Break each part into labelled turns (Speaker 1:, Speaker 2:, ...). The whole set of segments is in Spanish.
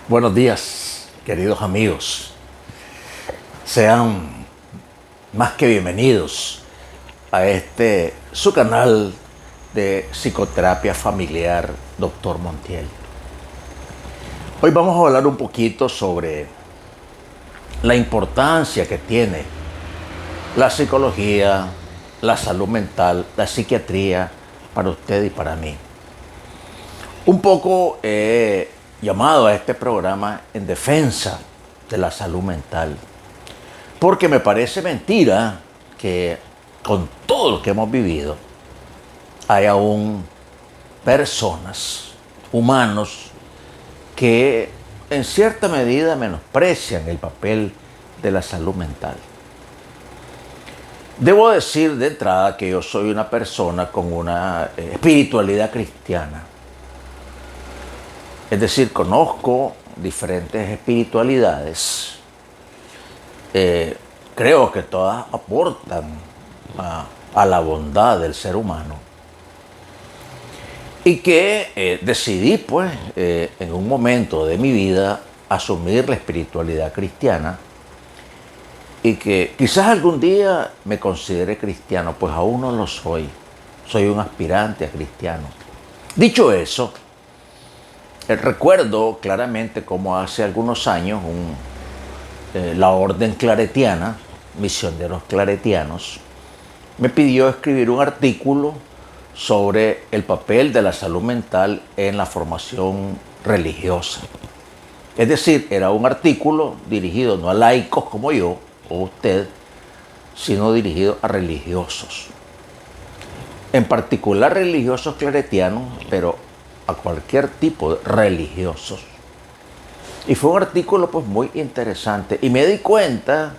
Speaker 1: Buenos días, queridos amigos. Sean más que bienvenidos a su canal de psicoterapia familiar, Dr. Montiel. Hoy vamos a hablar un poquito sobre la importancia que tiene la psicología, la salud mental, la psiquiatría para usted y para mí. Un poco llamado a este programa en defensa de la salud mental, porque me parece mentira que con todo lo que hemos vivido hay aún personas, humanos, que en cierta medida menosprecian el papel de la salud mental. Debo decir de entrada que yo soy una persona con una espiritualidad cristiana. Es decir, conozco diferentes espiritualidades. Creo que todas aportan a la bondad del ser humano. Y que decidí, pues, en un momento de mi vida, asumir la espiritualidad cristiana. Y que quizás algún día me considere cristiano, pues aún no lo soy. Soy un aspirante a cristiano. Dicho eso, recuerdo claramente cómo hace algunos años la orden claretiana, misioneros claretianos, me pidió escribir un artículo sobre el papel de la salud mental en la formación religiosa. Es decir, era un artículo dirigido no a laicos como yo o usted, sino dirigido a religiosos. En particular religiosos claretianos, pero a cualquier tipo de religiosos. Y fue un artículo pues muy interesante y me di cuenta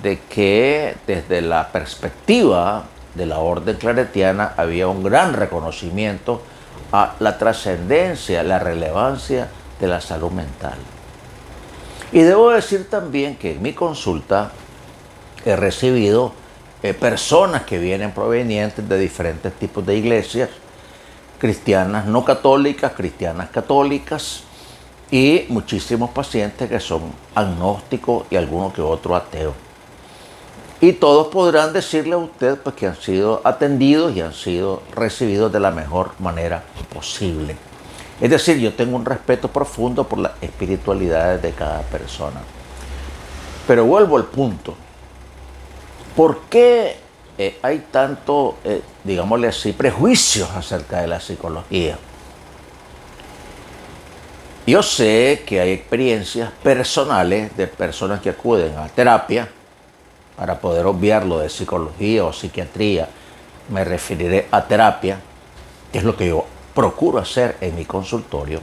Speaker 1: de que desde la perspectiva de la orden claretiana había un gran reconocimiento a la trascendencia, la relevancia de la salud mental. Y debo decir también que en mi consulta he recibido personas que vienen provenientes de diferentes tipos de iglesias, cristianas no católicas, cristianas católicas y muchísimos pacientes que son agnósticos y algunos que otros ateos. Y todos podrán decirle a usted pues, que han sido atendidos y han sido recibidos de la mejor manera posible. Es decir, yo tengo un respeto profundo por las espiritualidades de cada persona. Pero vuelvo al punto. ¿Por qué hay tanto, digámosle así, prejuicios acerca de la psicología? Yo sé que hay experiencias personales de personas que acuden a terapia para poder obviarlo de psicología o psiquiatría. Me referiré a terapia, que es lo que yo procuro hacer en mi consultorio.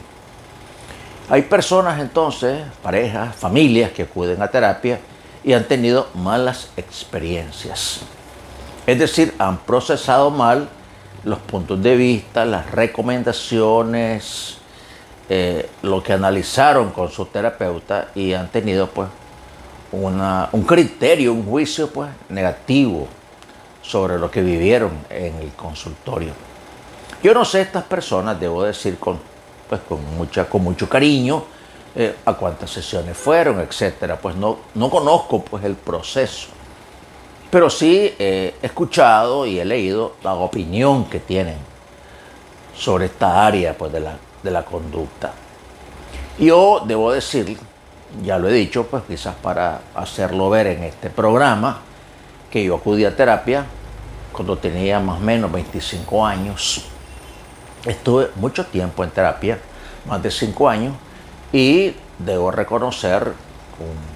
Speaker 1: Hay personas entonces, parejas, familias que acuden a terapia y han tenido malas experiencias. Es decir, han procesado mal los puntos de vista, las recomendaciones, lo que analizaron con su terapeuta y han tenido pues un criterio, un juicio pues negativo sobre lo que vivieron en el consultorio. Yo no sé estas personas, debo decir con mucho cariño, a cuántas sesiones fueron, etcétera. Pues no conozco pues el proceso. Pero sí he escuchado y he leído la opinión que tienen sobre esta área pues, de la conducta. Yo debo decir, ya lo he dicho, pues quizás para hacerlo ver en este programa, que yo acudí a terapia cuando tenía más o menos 25 años. Estuve mucho tiempo en terapia, más de 5 años, y debo reconocer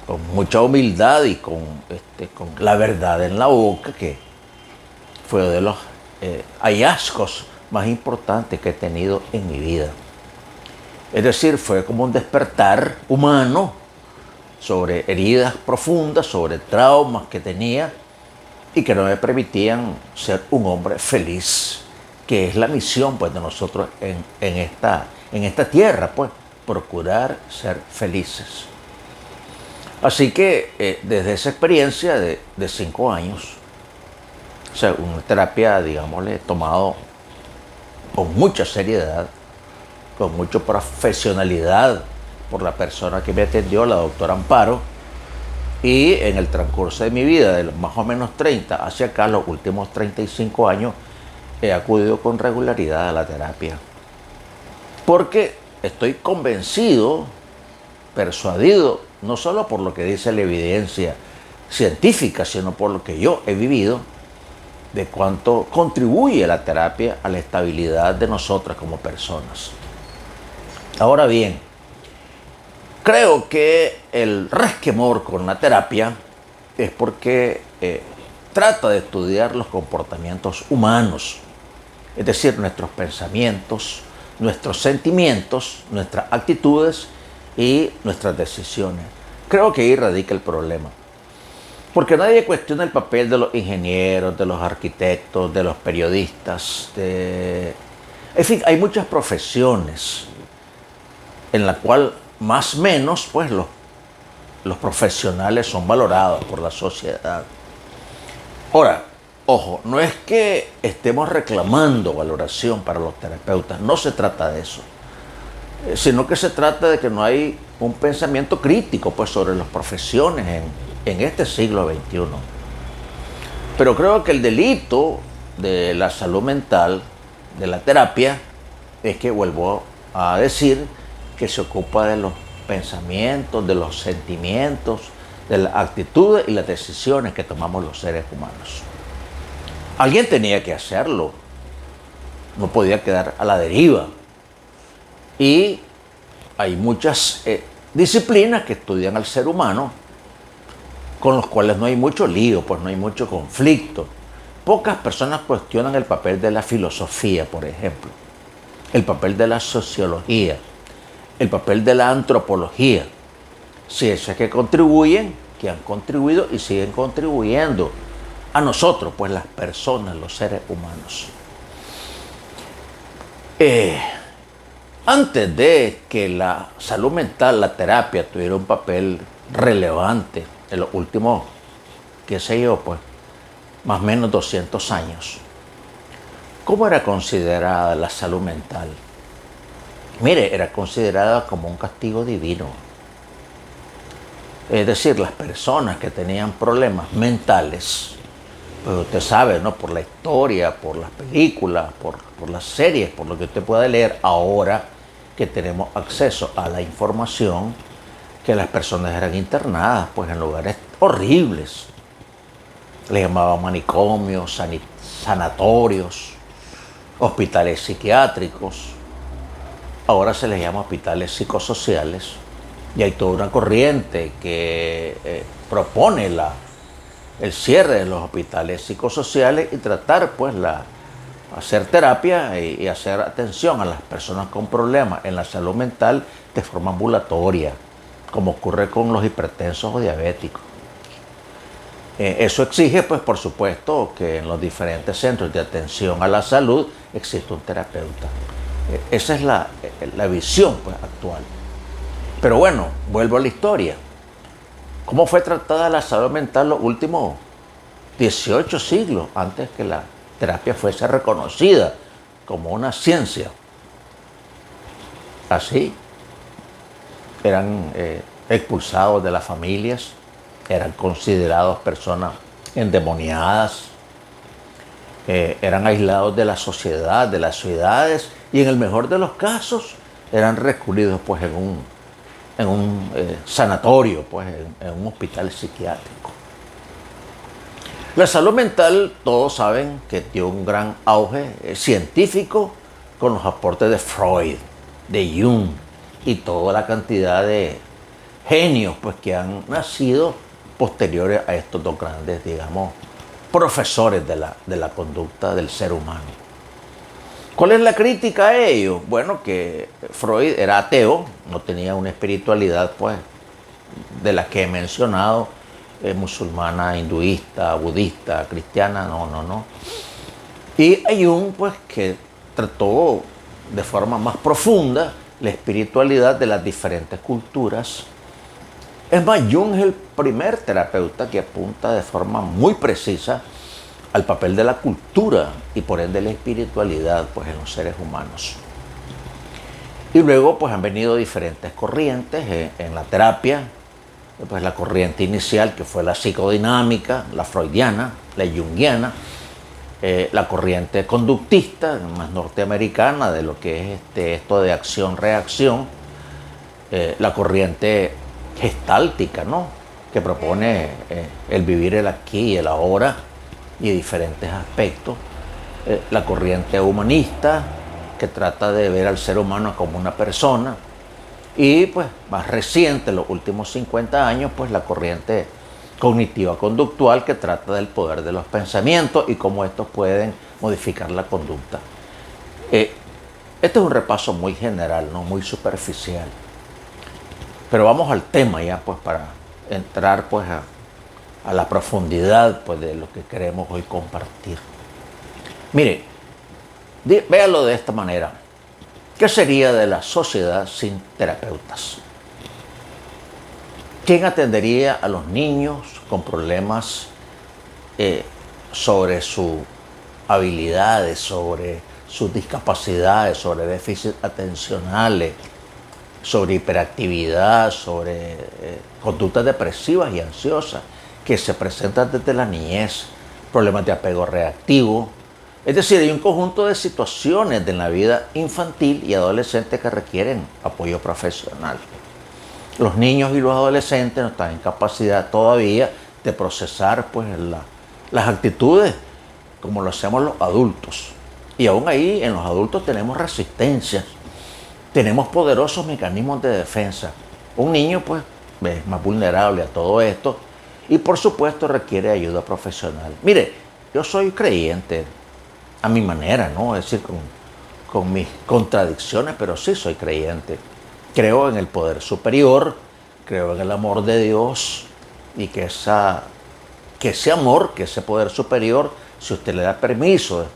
Speaker 1: con mucha humildad y con la verdad en la boca que fue uno de los hallazgos más importantes que he tenido en mi vida. Es decir, fue como un despertar humano sobre heridas profundas, sobre traumas que tenía y que no me permitían ser un hombre feliz, que es la misión pues, de nosotros en esta tierra, pues, procurar ser felices. Así que desde esa experiencia de 5 años, o sea, una terapia, digámosle, tomado con mucha seriedad, con mucha profesionalidad por la persona que me atendió, la doctora Amparo, y en el transcurso de mi vida, de los más o menos 30 hacia acá, los últimos 35 años, he acudido con regularidad a la terapia. Porque estoy convencido, persuadido, no solo por lo que dice la evidencia científica, sino por lo que yo he vivido, de cuánto contribuye la terapia a la estabilidad de nosotras como personas. Ahora bien, creo que el resquemor con la terapia es porque trata de estudiar los comportamientos humanos, es decir, nuestros pensamientos, nuestros sentimientos, nuestras actitudes y nuestras decisiones. Creo que ahí radica el problema. Porque nadie cuestiona el papel de los ingenieros, de los arquitectos, de los periodistas. En fin, hay muchas profesiones en las cuales más o menos pues, los profesionales son valorados por la sociedad. Ahora, ojo, no es que estemos reclamando valoración para los terapeutas, no se trata de eso, sino que se trata de que no hay un pensamiento crítico pues, sobre las profesiones en este siglo XXI. Pero creo que el delito de la salud mental, de la terapia, es que vuelvo a decir que se ocupa de los pensamientos, de los sentimientos, de las actitudes y las decisiones que tomamos los seres humanos. Alguien tenía que hacerlo, no podía quedar a la deriva. Y hay muchas disciplinas que estudian al ser humano, con los cuales no hay mucho lío, pues no hay mucho conflicto. Pocas personas cuestionan el papel de la filosofía, por ejemplo, el papel de la sociología, el papel de la antropología, ciencias que contribuyen, que han contribuido y siguen contribuyendo a nosotros, pues las personas, los seres humanos. Antes de que la salud mental, la terapia, tuviera un papel relevante en los últimos, qué sé yo, pues, más o menos 200 años, ¿cómo era considerada la salud mental? Mire, era considerada como un castigo divino. Es decir, las personas que tenían problemas mentales, pues usted sabe, ¿no? Por la historia, por las películas, por las series, por lo que usted pueda leer ahora que tenemos acceso a la información, que las personas eran internadas pues en lugares horribles. Les llamaban manicomios, sanatorios, hospitales psiquiátricos. Ahora se les llama hospitales psicosociales. Y hay toda una corriente que propone el cierre de los hospitales psicosociales y tratar pues hacer terapia y hacer atención a las personas con problemas en la salud mental de forma ambulatoria, como ocurre con los hipertensos o diabéticos. Eso exige, pues, por supuesto, que en los diferentes centros de atención a la salud exista un terapeuta. Esa es la visión, pues, actual. Pero bueno, vuelvo a la historia. ¿Cómo fue tratada la salud mental los últimos 18 siglos antes que la terapia fuese reconocida como una ciencia? Así. Eran expulsados de las familias, eran considerados personas endemoniadas, eran aislados de la sociedad, de las ciudades, y en el mejor de los casos eran recluidos pues, en un sanatorio, pues, en un hospital psiquiátrico. La salud mental, todos saben que dio un gran auge científico con los aportes de Freud, de Jung, y toda la cantidad de genios pues, que han nacido posteriores a estos dos grandes, digamos, profesores de la conducta del ser humano. ¿Cuál es la crítica a ellos? Bueno, que Freud era ateo, no tenía una espiritualidad pues, de la que he mencionado, musulmana, hinduista, budista, cristiana, no. Y hay un pues, que trató de forma más profunda la espiritualidad de las diferentes culturas. Es más, Jung es el primer terapeuta que apunta de forma muy precisa al papel de la cultura y por ende la espiritualidad pues, en los seres humanos. Y luego pues han venido diferentes corrientes en la terapia, pues la corriente inicial que fue la psicodinámica, la freudiana, la junguiana, la corriente conductista, más norteamericana, de lo que es esto de acción-reacción, la corriente gestáltica, ¿no? Que propone el vivir el aquí y el ahora y diferentes aspectos, la corriente humanista, que trata de ver al ser humano como una persona, y pues más reciente, en los últimos 50 años, pues la corriente cognitiva conductual, que trata del poder de los pensamientos y cómo estos pueden modificar la conducta. Este es un repaso muy general, no muy superficial, pero vamos al tema ya, pues, para entrar pues a la profundidad pues de lo que queremos hoy compartir. Mire, véalo de esta manera: ¿qué sería de la sociedad sin terapeutas? ¿Quién atendería a los niños con problemas sobre sus habilidades, sobre sus discapacidades, sobre déficits atencionales, sobre hiperactividad, sobre conductas depresivas y ansiosas que se presentan desde la niñez, problemas de apego reactivo? Es decir, hay un conjunto de situaciones en la vida infantil y adolescente que requieren apoyo profesional. Los niños y los adolescentes no están en capacidad todavía de procesar pues, las actitudes como lo hacemos los adultos. Y aún ahí en los adultos tenemos resistencias, tenemos poderosos mecanismos de defensa. Un niño pues es más vulnerable a todo esto y por supuesto requiere ayuda profesional. Mire, yo soy creyente a mi manera, ¿no? Es decir, con mis contradicciones, pero sí soy creyente. Creo en el poder superior, creo en el amor de Dios y que ese amor, que ese poder superior, si usted le da permiso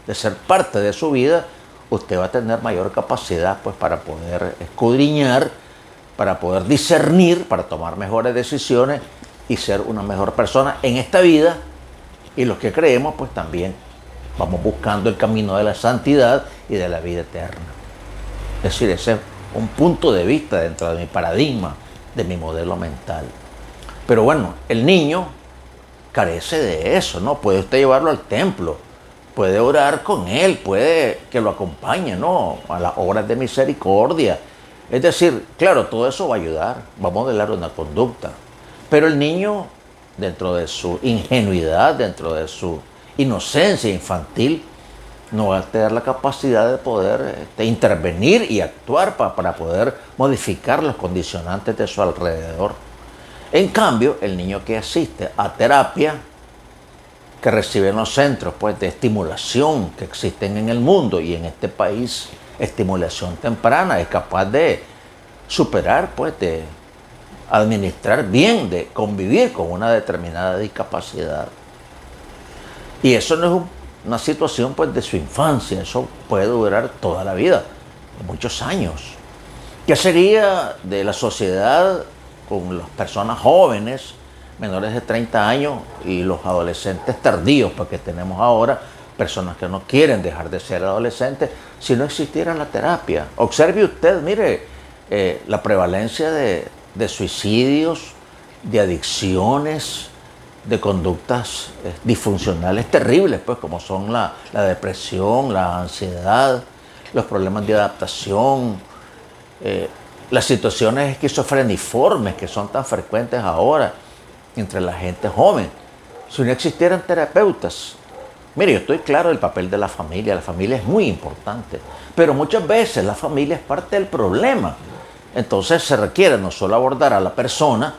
Speaker 1: de ser parte de su vida, usted va a tener mayor capacidad pues, para poder escudriñar, para poder discernir, para tomar mejores decisiones y ser una mejor persona en esta vida. Y los que creemos, pues también vamos buscando el camino de la santidad y de la vida eterna. Es decir, ese es un punto de vista dentro de mi paradigma, de mi modelo mental. Pero bueno, el niño carece de eso, ¿no? Puede usted llevarlo al templo, puede orar con él, puede que lo acompañe, ¿no? A las obras de misericordia. Es decir, claro, todo eso va a ayudar, va a modelar una conducta. Pero el niño, dentro de su ingenuidad, dentro de su inocencia infantil, no va a tener la capacidad de poder intervenir y actuar para poder modificar los condicionantes de su alrededor. En cambio, el niño que asiste a terapia, que recibe en los centros pues, de estimulación que existen en el mundo y en este país, estimulación temprana, es capaz de superar, pues, de administrar bien, de convivir con una determinada discapacidad. Y eso no es una situación pues, de su infancia, eso puede durar toda la vida, muchos años. ¿Qué sería de la sociedad con las personas jóvenes, menores de 30 años y los adolescentes tardíos, porque tenemos ahora personas que no quieren dejar de ser adolescentes, si no existiera la terapia? Observe usted, mire, la prevalencia de suicidios, de adicciones, de conductas disfuncionales terribles, pues como son la depresión, la ansiedad, los problemas de adaptación, las situaciones esquizofreniformes que son tan frecuentes ahora entre la gente joven. Si no existieran terapeutas, mire, yo estoy claro del papel de la familia es muy importante, pero muchas veces la familia es parte del problema. Entonces se requiere no solo abordar a la persona,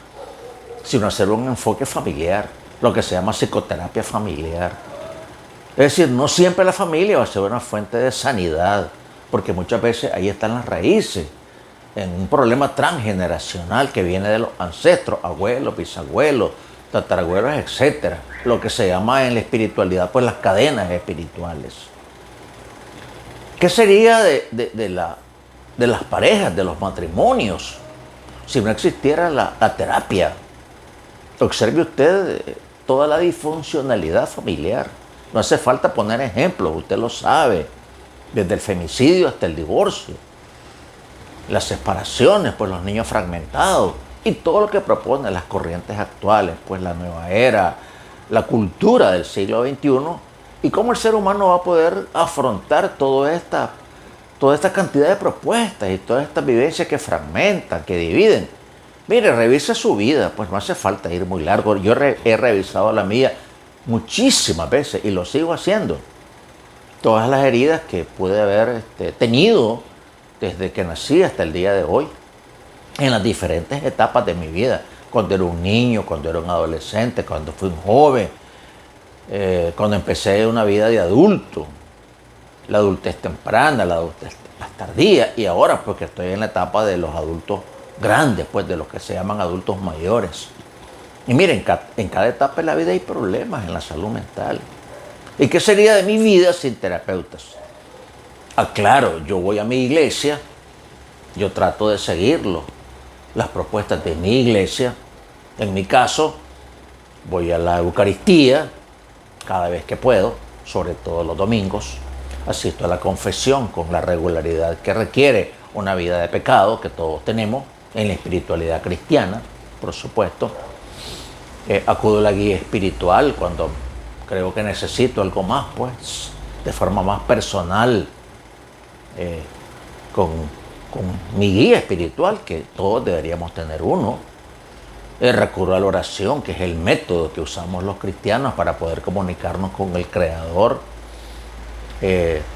Speaker 1: sino hacer un enfoque familiar, lo que se llama psicoterapia familiar. Es decir, no siempre la familia va a ser una fuente de sanidad, porque muchas veces ahí están las raíces, en un problema transgeneracional que viene de los ancestros, abuelos, bisabuelos, tatarabuelos, etcétera. Lo que se llama en la espiritualidad, pues las cadenas espirituales. ¿Qué sería de las parejas, de los matrimonios, si no existiera la terapia? Observe usted toda la disfuncionalidad familiar. No hace falta poner ejemplos, usted lo sabe, desde el femicidio hasta el divorcio. las separaciones, pues los niños fragmentados y todo lo que proponen las corrientes actuales, pues la nueva era, la cultura del siglo XXI y cómo el ser humano va a poder afrontar toda esta cantidad de propuestas y todas estas vivencias que fragmentan, que dividen. Mire, revise su vida, pues no hace falta ir muy largo. Yo he revisado la mía muchísimas veces y lo sigo haciendo. Todas las heridas que pude haber tenido desde que nací hasta el día de hoy, en las diferentes etapas de mi vida, cuando era un niño, cuando era un adolescente, cuando fui un joven, cuando empecé una vida de adulto, la adultez temprana, la adultez más tardía, y ahora pues que estoy en la etapa de los adultos grandes, pues de los que se llaman adultos mayores. Y miren, en cada etapa de la vida hay problemas en la salud mental. ¿Y qué sería de mi vida sin terapeutas? Claro, yo voy a mi iglesia, yo trato de seguirlo, las propuestas de mi iglesia. En mi caso, voy a la Eucaristía cada vez que puedo, sobre todo los domingos. Asisto a la confesión con la regularidad que requiere una vida de pecado que todos tenemos en la espiritualidad cristiana, por supuesto. Acudo a la guía espiritual cuando creo que necesito algo más, pues, de forma más personal, con mi guía espiritual, que todos deberíamos tener uno. Recurro a la oración, que es el método que usamos los cristianos para poder comunicarnos con el Creador.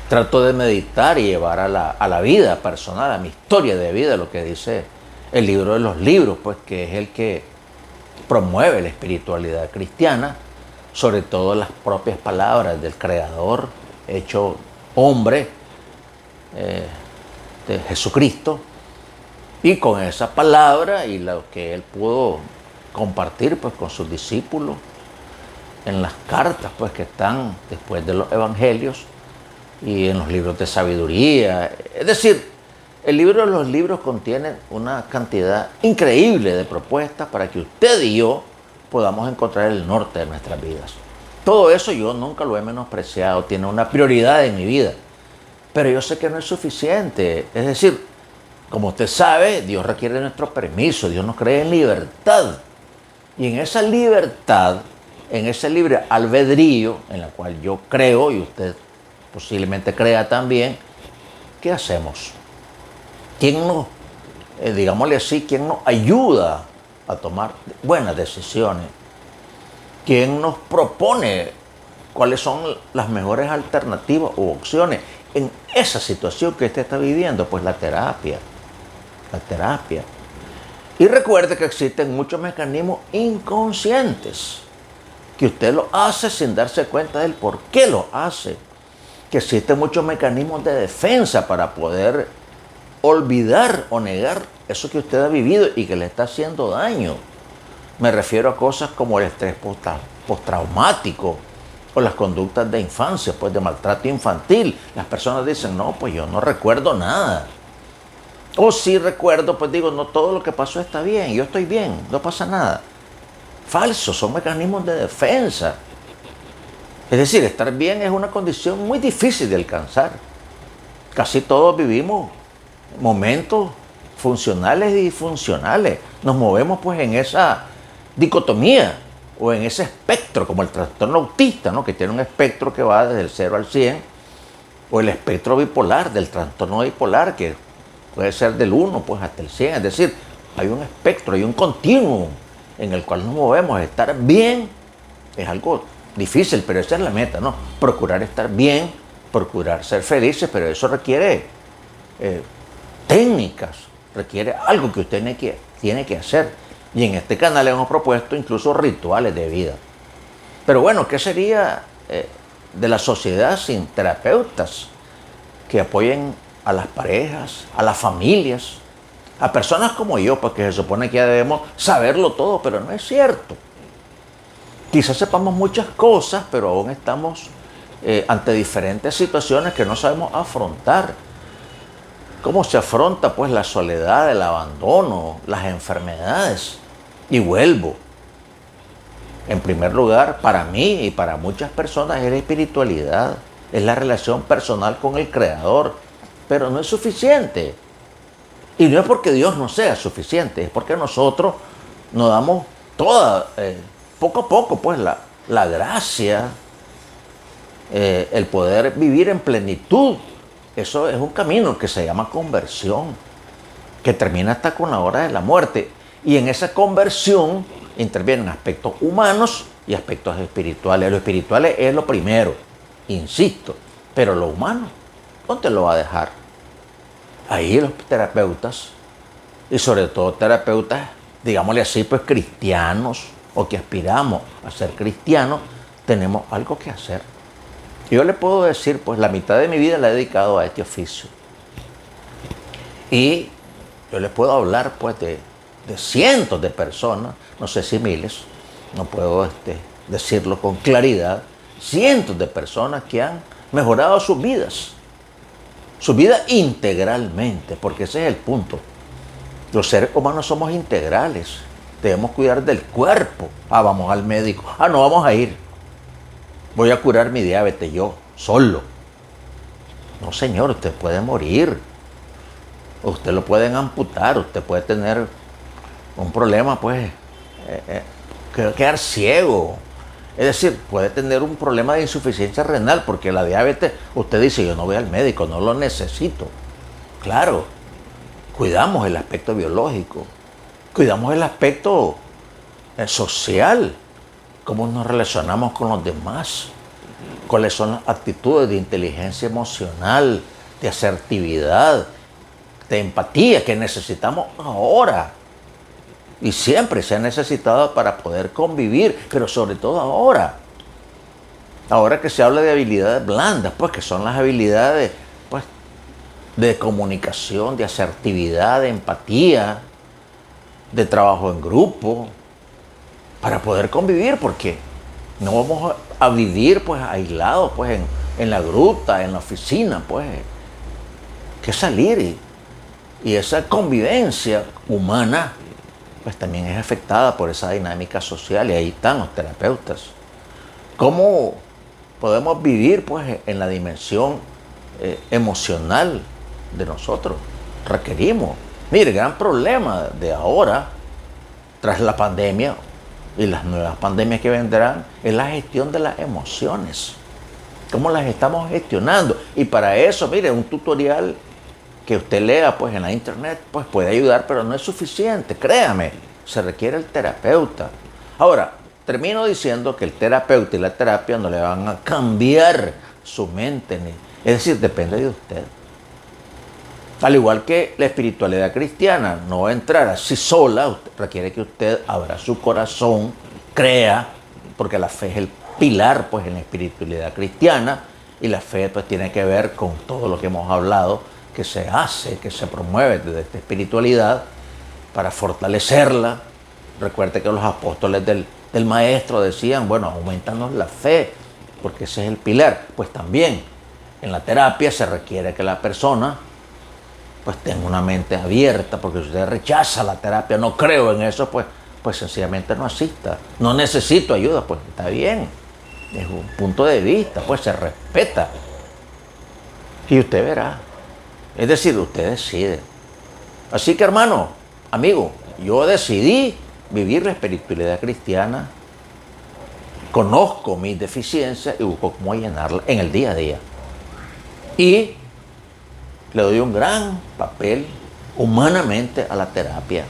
Speaker 1: Trato de meditar y llevar a la vida personal, a mi historia de vida, lo que dice el libro de los libros, pues que es el que promueve la espiritualidad cristiana, sobre todo las propias palabras del Creador hecho hombre, de Jesucristo, y con esa palabra y lo que él pudo compartir pues con sus discípulos en las cartas pues que están después de los evangelios y en los libros de sabiduría. Es decir, el libro de los libros contiene una cantidad increíble de propuestas para que usted y yo podamos encontrar el norte de nuestras vidas. Todo eso yo nunca lo he menospreciado, tiene una prioridad en mi vida, pero yo sé que no es suficiente. Es decir, como usted sabe, Dios requiere nuestro permiso, Dios nos cree en libertad. Y en esa libertad, en ese libre albedrío, en la cual yo creo y usted posiblemente crea también, ¿qué hacemos? ¿Quién nos, digámosle así, quién nos ayuda a tomar buenas decisiones? ¿Quién nos propone cuáles son las mejores alternativas u opciones en esa situación que usted está viviendo? Pues la terapia. La terapia. Y recuerde que existen muchos mecanismos inconscientes que usted lo hace sin darse cuenta del por qué lo hace. Que existen muchos mecanismos de defensa para poder olvidar o negar eso que usted ha vivido y que le está haciendo daño. Me refiero a cosas como el estrés postraumático o las conductas de infancia, pues de maltrato infantil. Las personas dicen, no, pues yo no recuerdo nada. O si recuerdo, pues digo, no, todo lo que pasó está bien, yo estoy bien, no pasa nada. Falso, son mecanismos de defensa. Es decir, estar bien es una condición muy difícil de alcanzar. Casi todos vivimos momentos funcionales y disfuncionales. Nos movemos pues en esa dicotomía o en ese espectro, como el trastorno autista, ¿no? Que tiene un espectro que va desde el 0 al 100, o el espectro bipolar, del trastorno bipolar, que puede ser del 1 pues hasta el 100. Es decir, hay un espectro, hay un continuum en el cual nos movemos. Estar bien es algo difícil, pero esa es la meta, ¿no? Procurar estar bien, procurar ser felices, pero eso requiere técnicas, requiere algo que usted tiene que hacer. Y en este canal hemos propuesto incluso rituales de vida. Pero bueno, ¿qué sería de la sociedad sin terapeutas que apoyen a las parejas, a las familias, a personas como yo? Porque se supone que ya debemos saberlo todo, pero no es cierto. Quizás sepamos muchas cosas, pero aún estamos ante diferentes situaciones que no sabemos afrontar. ¿Cómo se afronta pues la soledad, el abandono, las enfermedades? Y vuelvo. En primer lugar, para mí y para muchas personas es la espiritualidad, es la relación personal con el Creador, pero no es suficiente. Y no es porque Dios no sea suficiente, es porque nosotros nos damos toda, poco a poco, pues la gracia, el poder vivir en plenitud. Eso es un camino que se llama conversión, que termina hasta con la hora de la muerte. Y en esa conversión intervienen aspectos humanos y aspectos espirituales. Lo espiritual es lo primero, insisto, pero lo humano, ¿dónde lo va a dejar? Ahí los terapeutas, y sobre todo terapeutas, digámosle así, pues cristianos, o que aspiramos a ser cristianos, tenemos algo que hacer. Yo le puedo decir, pues la mitad de mi vida la he dedicado a este oficio. Y yo les puedo hablar, pues, de cientos de personas, no sé si miles, no puedo decirlo con claridad, cientos de personas que han mejorado sus vidas integralmente, porque ese es el punto. Los seres humanos somos integrales, debemos cuidar del cuerpo. Ah, vamos al médico. Ah, no vamos a ir. Voy a curar mi diabetes yo, solo. No, señor, usted puede morir. Usted lo pueden amputar, usted puede tener un problema, pues, quedar ciego. Es decir, puede tener un problema de insuficiencia renal, porque la diabetes, usted dice, yo no voy al médico, no lo necesito. Claro, cuidamos el aspecto biológico, cuidamos el aspecto social, cómo nos relacionamos con los demás, cuáles son las actitudes de inteligencia emocional, de asertividad, de empatía que necesitamos ahora. Y siempre se ha necesitado para poder convivir, pero sobre todo ahora. Ahora que se habla de habilidades blandas, pues que son las habilidades, pues, de comunicación, de asertividad, de empatía, de trabajo en grupo, para poder convivir, porque no vamos a vivir, pues, aislados, pues, en la gruta, en la oficina, pues. Hay que salir y esa convivencia humana, pues también es afectada por esa dinámica social, y ahí están los terapeutas. ¿Cómo podemos vivir, pues, en la dimensión emocional de nosotros? Requerimos. Mire, el gran problema de ahora, tras la pandemia y las nuevas pandemias que vendrán, es la gestión de las emociones. ¿Cómo las estamos gestionando? Y para eso, mire, un tutorial que usted lea, pues, en la internet, pues puede ayudar, pero no es suficiente, créame, se requiere el terapeuta. Ahora, termino diciendo que el terapeuta y la terapia no le van a cambiar su mente, es decir, depende de usted. Al igual que la espiritualidad cristiana no va a entrar así sola, requiere que usted abra su corazón, crea, porque la fe es el pilar, pues, en la espiritualidad cristiana, y la fe, pues, tiene que ver con todo lo que hemos hablado, que se hace, que se promueve desde esta espiritualidad para fortalecerla. Recuerde que los apóstoles del Maestro decían, bueno, aumentanos la fe, porque ese es el pilar. Pues también en la terapia se requiere que la persona, pues, tenga una mente abierta, porque si usted rechaza la terapia, no creo en eso, pues sencillamente no asista. No necesito ayuda, pues está bien, es un punto de vista, pues se respeta. Y usted verá. Es decir, usted decide. Así que, hermano, amigo, yo decidí vivir la espiritualidad cristiana, conozco mis deficiencias y busco cómo llenarlas en el día a día. Y le doy un gran papel humanamente a la terapia.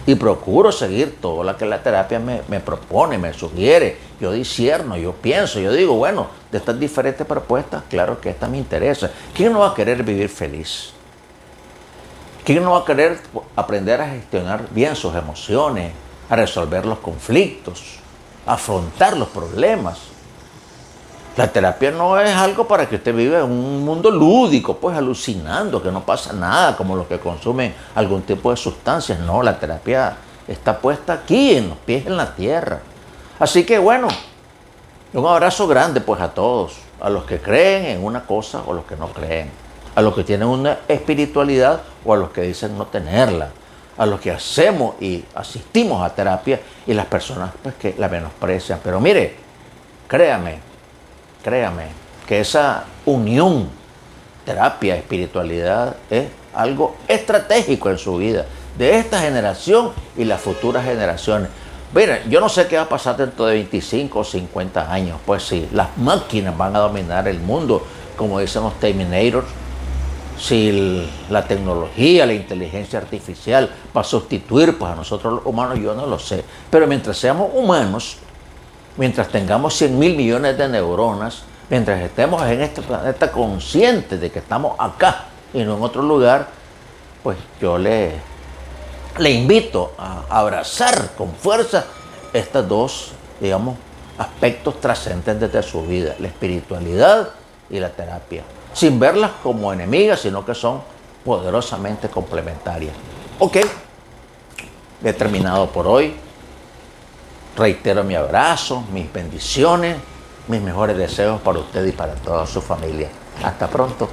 Speaker 1: Y procuro seguir todo lo que la terapia me propone, me sugiere. Yo discierno, yo pienso, yo digo, bueno, de estas diferentes propuestas, claro que esta me interesa. ¿Quién no va a querer vivir feliz? ¿Quién no va a querer aprender a gestionar bien sus emociones, a resolver los conflictos, a afrontar los problemas? La terapia no es algo para que usted viva en un mundo lúdico, pues alucinando, que no pasa nada, como los que consumen algún tipo de sustancias. No, la terapia está puesta aquí, en los pies en la tierra. Así que, bueno, un abrazo grande, pues, a todos, a los que creen en una cosa o a los que no creen, a los que tienen una espiritualidad o a los que dicen no tenerla, a los que hacemos y asistimos a terapia y las personas, pues, que la menosprecian. Pero mire, créame que esa unión, terapia, espiritualidad, es algo estratégico en su vida, de esta generación y las futuras generaciones. Miren, yo no sé qué va a pasar dentro de 25 o 50 años. Pues sí, las máquinas van a dominar el mundo, como dicen los Terminators. Si la tecnología, la inteligencia artificial va a sustituir pues, a nosotros los humanos, yo no lo sé. Pero mientras seamos humanos, mientras tengamos 100.000 millones de neuronas, mientras estemos en este planeta conscientes de que estamos acá y no en otro lugar, pues yo le invito a abrazar con fuerza estos dos, digamos, aspectos trascendentes de su vida, la espiritualidad y la terapia, sin verlas como enemigas, sino que son poderosamente complementarias. Ok, he terminado por hoy. Reitero mi abrazo, mis bendiciones, mis mejores deseos para usted y para toda su familia. Hasta pronto.